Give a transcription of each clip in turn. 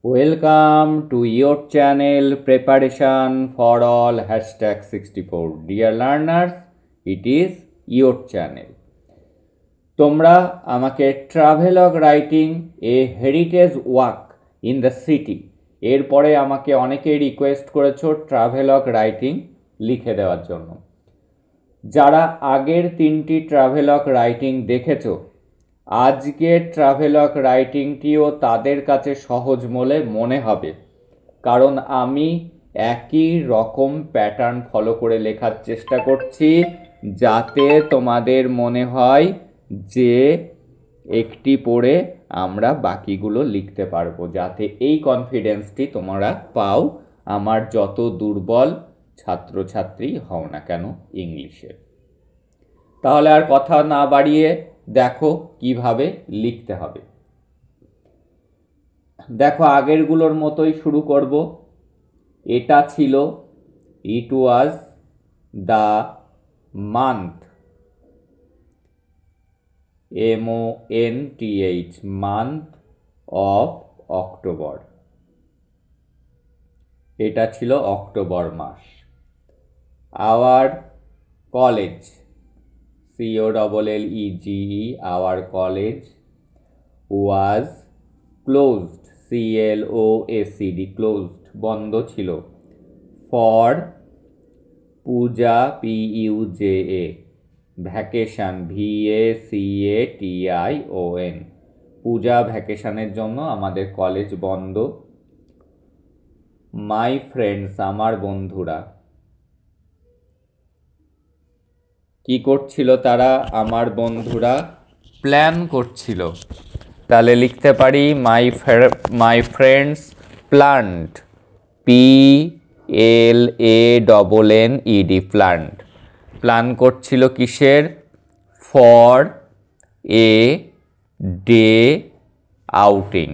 Welcome to your channel Preparation for All #64. Dear learners, it is your channel. তোমরা আমাকে travelogue writing A heritage walk in the city এরপরে আমাকে অনেকেই request করেছো travelogue writing লিখে দেওয়ার জন্য। যারা আগের 3টি ট্রাভেলগ রাইটিং দেখেছো, আজকের ট্রাভেলগ রাইটিংটিও তাদের কাছে সহজ বলে মনে হবে, কারণ আমি একই রকম প্যাটার্ন ফলো করে লেখার চেষ্টা করছি, যাতে তোমাদের মনে হয় যে একটি পড়ে আমরা বাকিগুলো লিখতে পারবো, যাতে এই কনফিডেন্সটি তোমরা পাও, আমার যত দুর্বল ছাত্রছাত্রী হও না কেন ইংলিশে। তাহলে আর কথা না বাড়িয়ে দেখো কিভাবে লিখতে হবে। দেখো, আগেরগুলোর মতোই শুরু করব। এটা ছিল it was the month, MONTH, month of October. এটা ছিল অক্টোবর মাস। Our college, COLLEGE, our college was closed, CLOSED, closed, বন্ধ ছিল। For puja, PUJA, vacation, VACATION, puja ভ্যাকেশনের জন্য আমাদের কলেজ বন্ধ। মাই ফ্রেন্ডস, আমার বন্ধুরা। কি করছিল তারা? আমার বন্ধুরা প্ল্যান করছিল। তাহলে লিখতে পারি my friends plant, PLANNED, plant. Plan করছিল কিসের? ফর এ ডে আউটিং,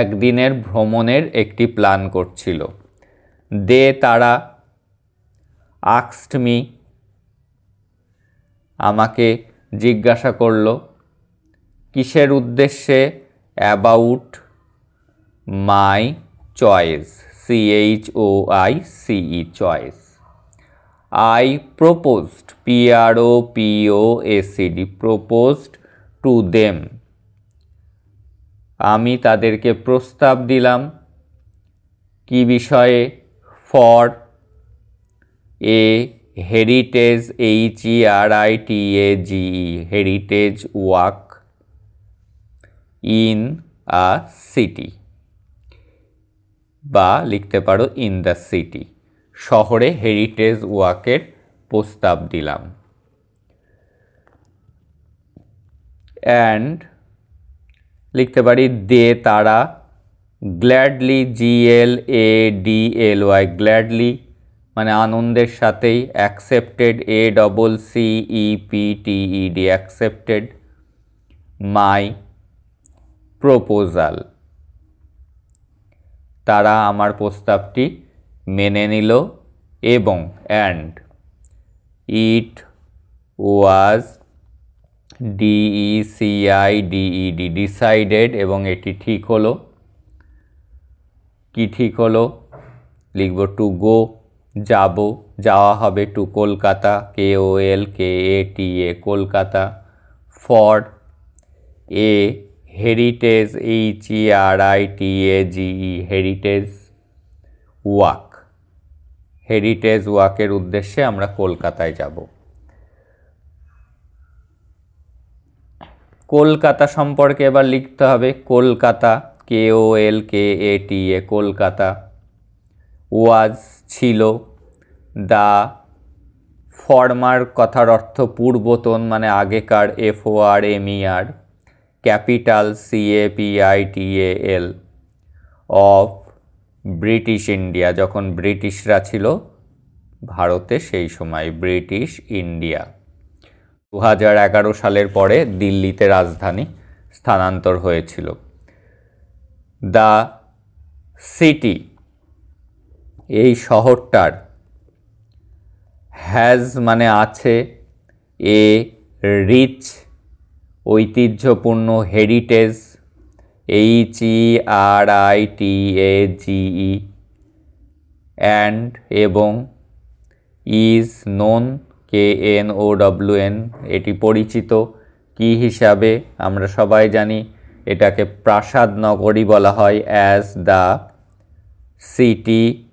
একদিনের ভ্রমণের একটি প্ল্যান করছিল। তারা আস্কড মি, আমাকে জিজ্ঞাসা করল। কিসের উদ্দেশ্যে? About my choice, CHOICE, choice. I proposed, PROPOSED, proposed to them, আমি তাদেরকে প্রস্তাব দিলাম। কি বিষয়ে? For a heritage, HERITAGE, heritage walk in a city, বা লিখতে পারো ইন দ্য সিটি, শহরে হেরিটেজ ওয়াকের প্রস্তাব দিলাম। অ্যান্ড লিখতে পারি তারা গ্ল্যাডলি, GLADLY, গ্ল্যাডলি মানে আনন্দের সাথেই, accepted, ACCEPTED, accepted my proposal, তারা আমার প্রস্তাবটি মেনে নিল। এবং and it was DECIDED, decided, এবং এটি ঠিক হলো। কি ঠিক হলো? লিখব টু গো, যাব, যাওয়া হবে, to Kolkata, KOLKATA, Kolkata. For a heritage, HERITAGE, heritage walk, heritage ওয়াকের উদ্দেশ্যে আমরা কলকাতায় যাব। কলকাতা সম্পর্কে এবার লিখতে হবে। কলকাতা, KOLKATA, কলকাতা। ওয়াজ, ছিল। দা ফরমার কথার অর্থ পূর্বতন, মানে আগেকার, FORMER। Capital, CAPITAL, of British India, যখন ব্রিটিশরা ছিল ভারতে সেই সময়, ব্রিটিশ ইন্ডিয়া। 2011 সালের পরে দিল্লিতে রাজধানী স্থানান্তর হয়েছিল। দ্য সিটি, এই শহরটার, হ্যাজ মানে আছে, এ রিচ ঐতিহ্যপূর্ণ, হেরিটেজ HERITAGE and এবং is known KNOWN এটি পরিচিত কি হিসাবে? আমরা সবাই জানি এটাকে প্রাসাদ নগরী বলা হয়, as the city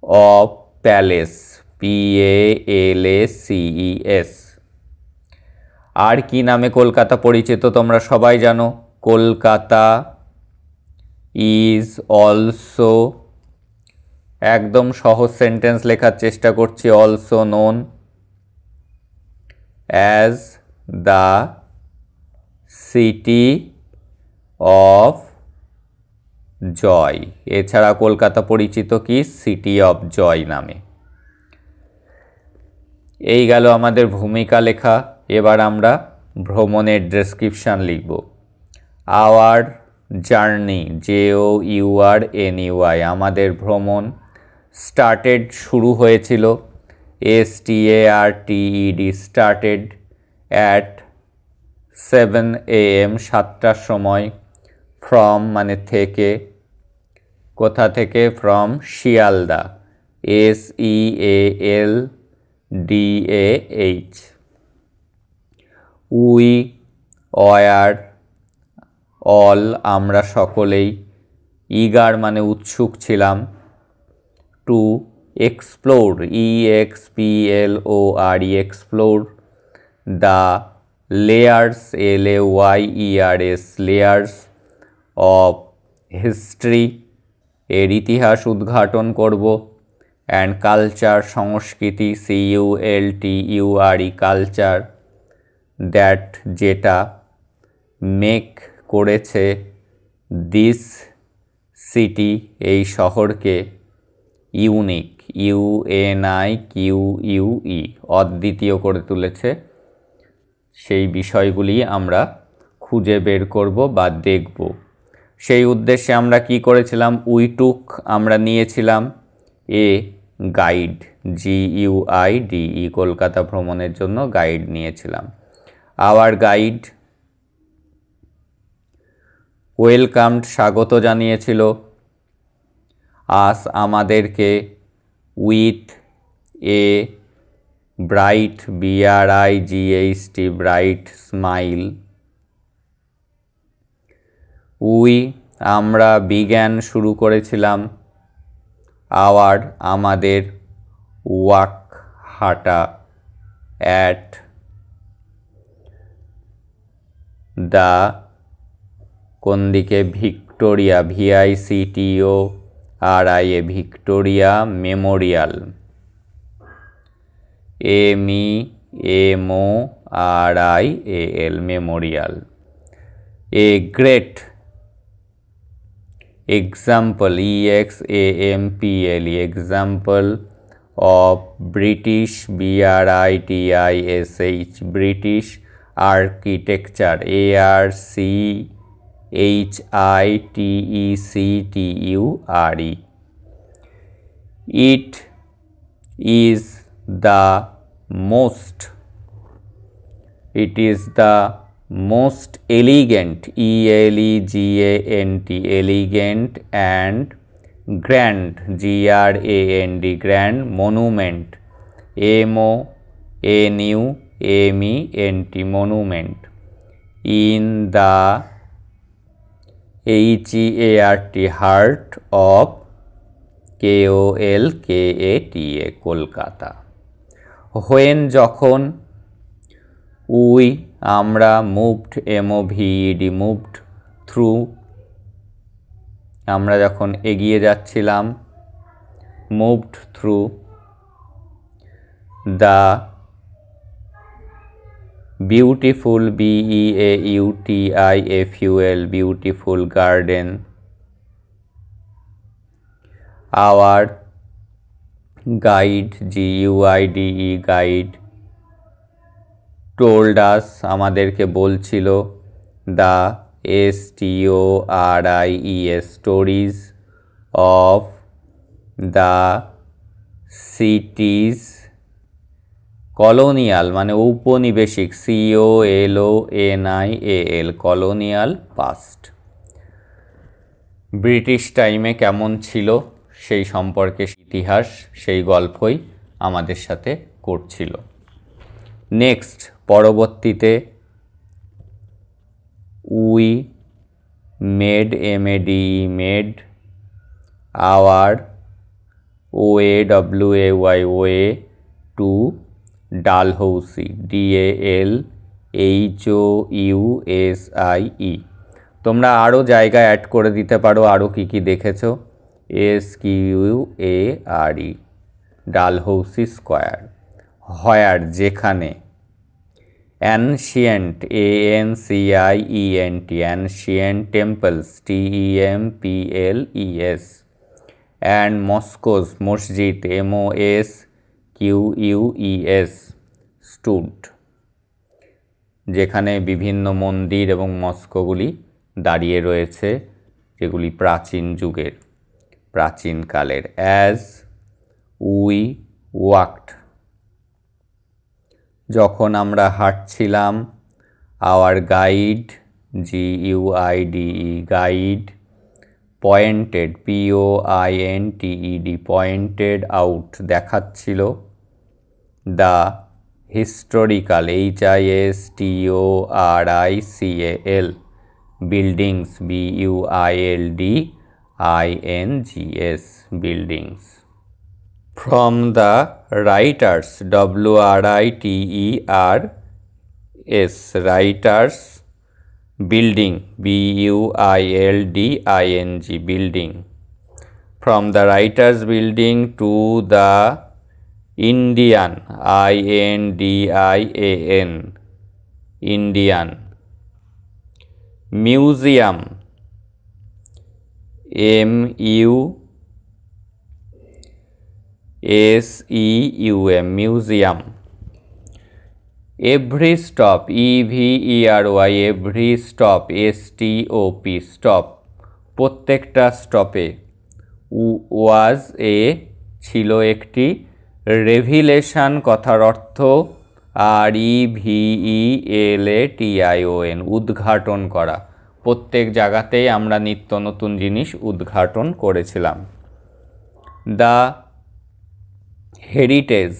of palace, PALACES। আর কি নামে কলকাতা পরিচিত তোমরা সবাই জানো? কলকাতা ইজ অলসো, একদম সহজ সেন্টেন্স লেখার চেষ্টা করছি, also known as the city of joy. এছাড়া কলকাতা পরিচিত কি? সিটি অফ জয় নামে। এই গেল আমাদের ভূমিকা লেখা। এবার আমরা ভ্রমণের ডেসক্রিপশান লিখব। আওয়ার জার্নি, JOURNEY, আমাদের ভ্রমণ। স্টার্টেড, শুরু হয়েছিল, STARTED, স্টার্টেড অ্যাট 7 AM, 7টার সময়। ফ্রম মানে থেকে, কোথা থেকে? From Sealdah, SEALDAH। We were all, আমরা সকলেই। ইগার মানে উৎসুক ছিলাম। To explore, EXPLORE, explore. The layers, LAYERS, layers of history, এর ইতিহাস উদ্ঘাটন করব। অ্যান্ড কালচার, সংস্কৃতি, CULTURE, কালচার। দ্যাট, যেটা। মেক, করেছে। দিস সিটি, এই শহরকে। ইউনিক, UNIQUE, অদ্বিতীয় করে তুলেছে। সেই বিষয়গুলি আমরা খুঁজে বের করব বা দেখব। সেই উদ্দেশ্যে আমরা কি করেছিলাম? উইটুক, আমরা নিয়েছিলাম এ গাইড, GUIDE, কলকাতা ভ্রমণের জন্য গাইড নিয়েছিলাম। আওয়ার গাইড ওয়েলকামড, স্বাগত জানিয়েছিল। আস, আমাদেরকে। With a bright, BRIGHT, bright smile. We, আমরা। বিজ্ঞান, শুরু করেছিলাম। আওয়ার, আমাদের। ওয়াক, হাঁটা। অ্যাট দ্য, কোন দিকে? Victoria, VICTORIA, Victoria Memorial, MEMORIAL, Memorial. A great example, EXAMPLE, example of British, BRITISH, British architecture, ARCHITECTURE। It is the most, it is the most elegant, ELEGANT, elegant and grand, GRAND, grand monument, MONUMENT, monument, in the HEART, heart of, KOLKATA, Kolkata. when, যখন। We, আমরা। Moved, MOVED, moved. Through, আমরা যখন এগিয়ে যাচ্ছিলাম। Moved through the beautiful, BEAUTIFUL, beautiful garden. Hour guide, GUIDE, guide. told us, আমাদেরকে বলছিল। The STORIES, stories of the সিটিজ colonial মানে ঔপনিবেশিক, COLONIAL, কলোনিয়াল পাস্ট। ব্রিটিশ টাইমে কেমন ছিল সেই সম্পর্কে ইতিহাস, সেই গল্পই আমাদের সাথে করছিল। নেক্সট, পরবর্তীতে we made, made, our, OAWAY to Dalhousie, DALHOUSIE। তোমরা আরও জায়গা অ্যাড করে দিতে পারো, আরও কী কী দেখেছো। SQUARE, Dalhousie square. হোয়ার, যেখানে। Ancient, ANCIENT, ancient temples, TEMPLES। And mosques, মসজিদ, MOSQUES, স্টুড, যেখানে বিভিন্ন মন্দির এবং মস্কোগুলি দাঁড়িয়ে রয়েছে, যেগুলি প্রাচীন যুগের, প্রাচীনকালের। অ্যাজ উই ওয়াকড, যখন আমরা হাঁটছিলাম। Hour guide, GUIDE, guide. Pointed, POINTED, pointed out, দেখাচ্ছিল। The historical, HISTORICAL, buildings, BUILDINGS, buildings. From the writers, WRITERS, writers. Building, BUILDING, building. From the writers building to the Indian, INDIAN, Indian. Museum, MUSEUM, museum. Every stop, EVERY, every stop, STOP, stop, প্রত্যেকটা স্টপে। ওয়াজ এ, ছিল একটি। Revelation কথার অর্থ REVELATION, উদ্ঘাটন করা। প্রত্যেক জায়গাতেই আমরা নিত্য নতুন জিনিস উদ্ঘাটন করেছিলাম। The heritage,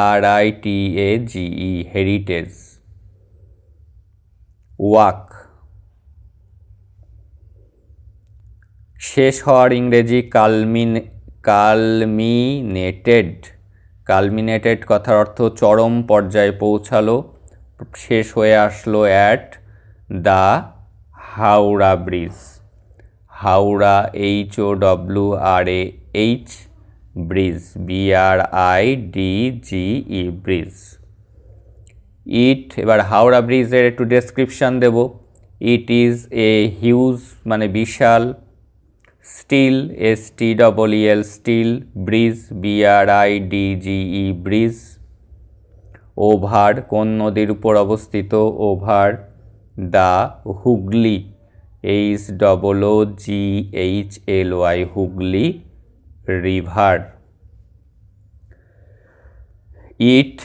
HERITAGE, heritage. Walk, শেষ হওয়ার ইংরেজি কালমিনেটেড, কালমিনেটেড কথার অর্থ চরম পর্যায়ে পৌঁছালো, শেষ হয়ে আসলো। At the Howrah bridge, Howrah, HOWRAH, bridge, BRIDGE, bridge. It, এবার হাওড়া ব্রিজের একটু ডেসক্রিপশান দেব। ইট ইজ এ হিউজ মানে বিশাল। Steel, STEEL, steel. Bridge, BRIDGE, bridge. Over, কোন নদীর উপর অবস্থিত। Over the Hooghly, HOOGHLY, Hooghly river. It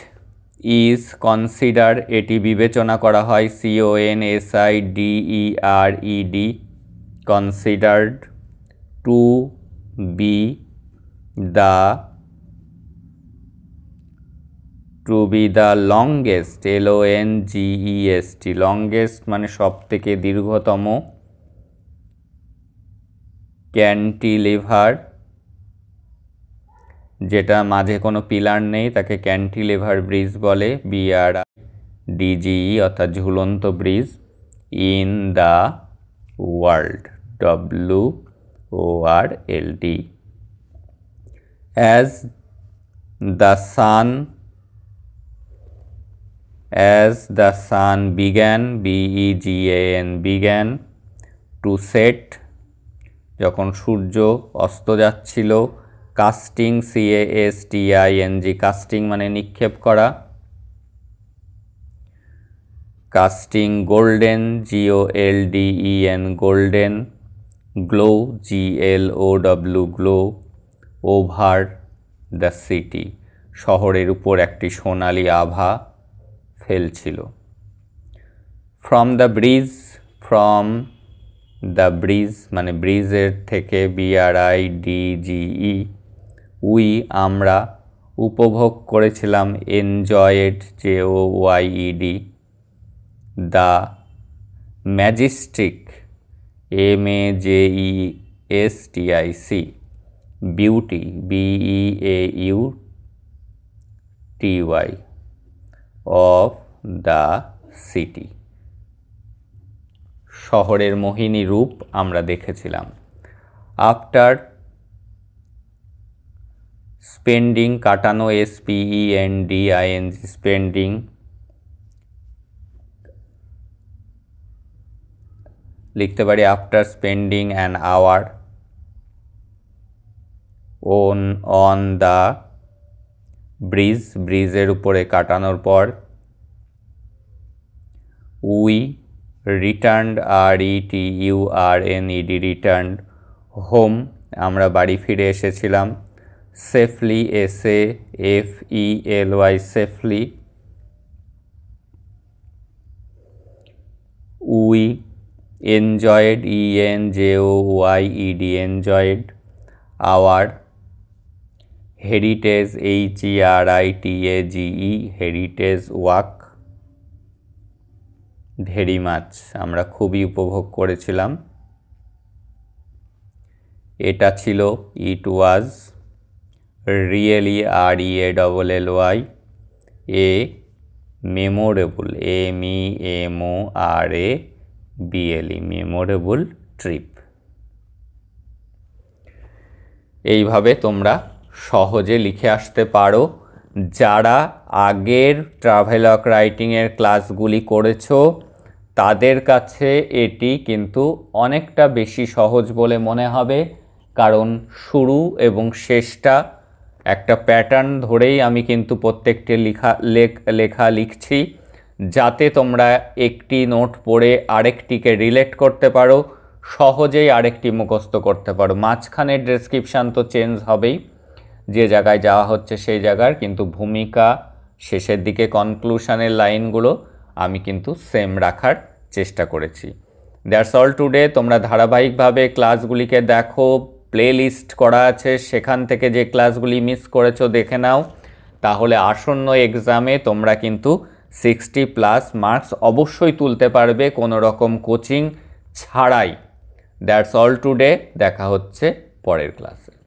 is consider, এটি বিবেচনা করা হয়। CONSIDERED, considered. To be the longest, LONGEST, longest মানে সব থেকে দীর্ঘতম। ক্যান্টিলিভার, যেটা মাঝে কোনো পিলার নেই তাকে ক্যান্টিলিভার ব্রিজ বলে। BRIDGE, অর্থাৎ ঝুলন্ত bridge. In the world, WORLD। As the sun began, BEGAN, began to set, যখন সূর্য অস্ত যাচ্ছিল। কাস্টিং, CASTING, কাস্টিং মানে নিক্ষেপ করা। Casting. Golden, GOLDEN, golden. Glow, GLOW, glow. Over the city, শহরের উপর একটি সোনালি আভা ফেলছিল। ফ্রম দ্য ব্রিজ মানে ব্রিজের থেকে, BRIDGE, উই আমরা উপভোগ করেছিলাম, enjoyed JOYED, the Majestic MAJESTIC, beauty BEAUTY, of the city, শহরের মোহিনী রূপ আমরা দেখেছিলাম। আফটার স্পেন্ডিং, কাটানো SPENDING, স্পেন্ডিং, লিখতে পারি after spending an hour on the bridge, ব্রিজের উপরে কাটানোর পর। We returned, RETURNED, returned home, আমরা বাড়ি ফিরে এসেছিলাম। Safely, SAFELY, safely. We enjoyed, ENJOYED, enjoyed hour heritage, HERITAGE, heritage walk very much, আমরা খুবই উপভোগ করেছিলাম। এটা ছিল it was really, REALLY, a memorable, MEMORABLE, memorable trip. এইভাবে তোমরা সহজে লিখে আসতে পারো। যারা আগের ট্রাভেলগ রাইটিংয়ের ক্লাসগুলি করেছো তাদের কাছে এটি কিন্তু অনেকটা বেশি সহজ বলে মনে হবে, কারণ শুরু এবং শেষটা একটা প্যাটার্ন ধরেই আমি কিন্তু প্রত্যেকটি লেখা লিখছি, যাতে তোমরা একটি নোট পড়ে আরেকটিকে রিলেট করতে পারো, সহজেই আরেকটি মুখস্থ করতে পারো। মাঝখানের ডেসক্রিপশান তো চেঞ্জ হবেই, যে জায়গায় যাওয়া হচ্ছে সেই জায়গার, কিন্তু ভূমিকা, শেষের দিকে কনক্লুশনের লাইনগুলো আমি কিন্তু সেম রাখার চেষ্টা করেছি। That's all today. তোমরা ধারাবাহিকভাবে ক্লাসগুলিকে দেখো, প্লে লিস্ট করা আছে, সেখান থেকে যে ক্লাসগুলি মিস করেছো দেখে নাও, তাহলে আসন্ন এক্সামে তোমরা কিন্তু 60+ মার্কস অবশ্যই তুলতে পারবে কোনো রকম কোচিং ছাড়াই। That's all today. দেখা হচ্ছে পরের ক্লাসে।